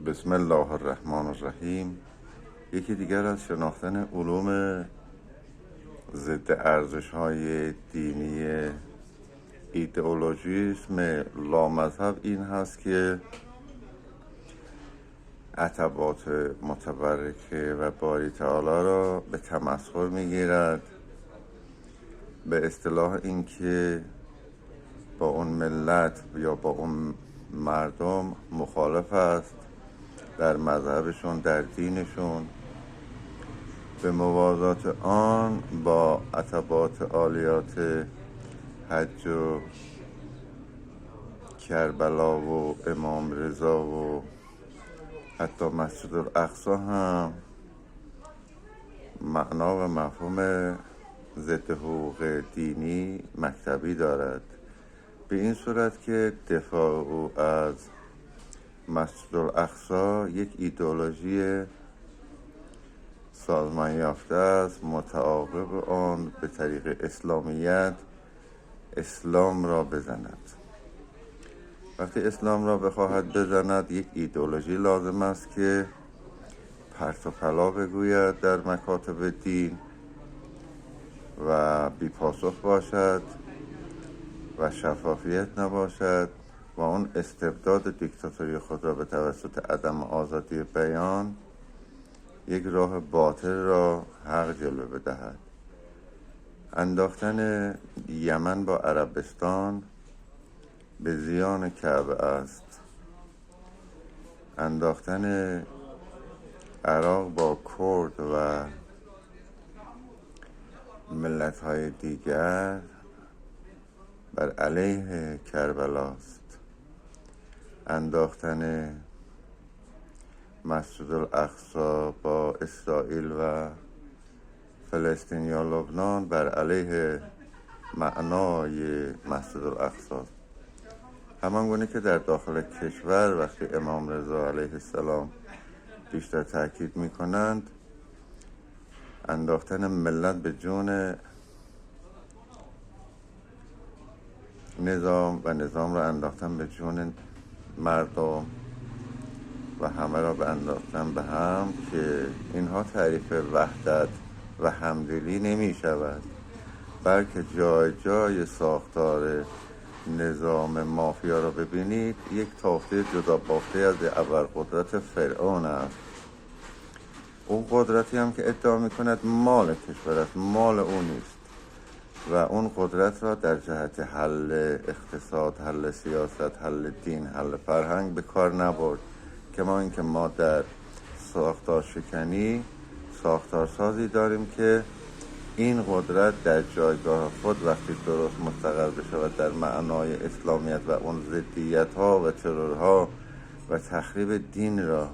بسم الله الرحمن الرحیم. یکی دیگر از شناختن علوم ضد ارزش‌های دینی ایدئولوژیسم لامذهب این هست که عتبات متبرکه و باری تعالی را به تمسخر میگیرد، به اصطلاح این که با اون ملت یا با اون مردم مخالف است در مذهبشون، در دینشون، به موازات آن با عتبات عالیات حج و کربلا و امام رضا و حتی مسجد الاقصی هم معنا و مفهوم ضد حقوق دینی مکتبی دارد، به این صورت که دفاع او از مسجد الاقصی یک ایدئولوژی سازمان یافته است، متعاقب آن به طریق اسلامیت اسلام را بزند. وقتی اسلام را بخواهد بزند، یک ایدئولوژی لازم است که پرت و پلا بگوید در مکاتب دین و بی پاسخ باشد و شفافیت نباشد و اون استبداد دیکتاتوری خود را به توسط عدم آزادی بیان یک راه باطل را حق جلوه بدهد. انداختن یمن با عربستان به زیان کعبه است. انداختن عراق با کرد و ملت‌های دیگر بر علیه کربلاست. انداختن مسجد الاقصی با اسرائیل و فلسطین یا لبنان بر علیه معنای مسجد الاقصی. همان گونه که در داخل کشور وقتی امام رضا علیه السلام بیشتر تاکید می کنند، انداختن ملت به جون نظام و نظام را انداختن به جون مردم و همه را به انداختن به هم، که اینها تعریف وحدت و همدلی نمی شود، بلکه جای جای ساختار نظام مافیا را ببینید، یک تافته جدا بافته از ابرقدرت فرعون است. اون قدرتی هم که ادعا می کند مال کشور است، مال او نیست و اون قدرت را در جهت حل اقتصاد، حل سیاست، حل دین، حل فرهنگ به کار نبرد. کما اینکه ما در ساختار شکنی ساختارسازی داریم که این قدرت در جایگاه خود وقتی درست مستقر بشود در معنای اسلامیت و اون ضدیت ها و ترورها و تخریب دین را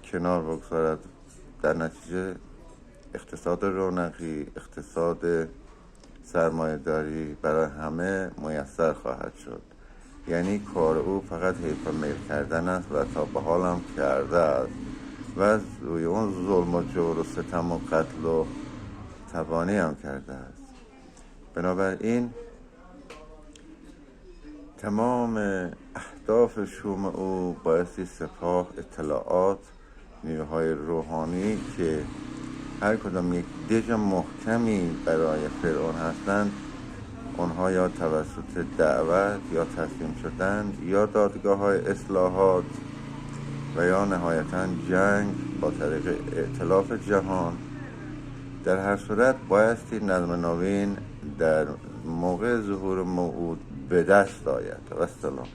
کنار بگذارد، در نتیجه اقتصاد رونقی، اقتصاد سرمایه‌داری برای همه میسر خواهد شد. یعنی کار او فقط حیف میل کردن است و تا به حال هم کرده است و از روی اون ظلم و جور و ستم و قتل و تبانی هم کرده است. بنابراین تمام اهداف شوم او بایستی سپاه، اطلاعات، نیروهای روحانی که هر کدام یک دژ محکمی برای فرعون هستند، اونها یا توسط دعوت یا تسلیم شدن یا دادگاه های اصلاحات و یا نهایتاً جنگ با طریق ائتلاف جهان، در هر صورت بایستی نظم نوین در موقع ظهور موعود به دست آید. و السلام.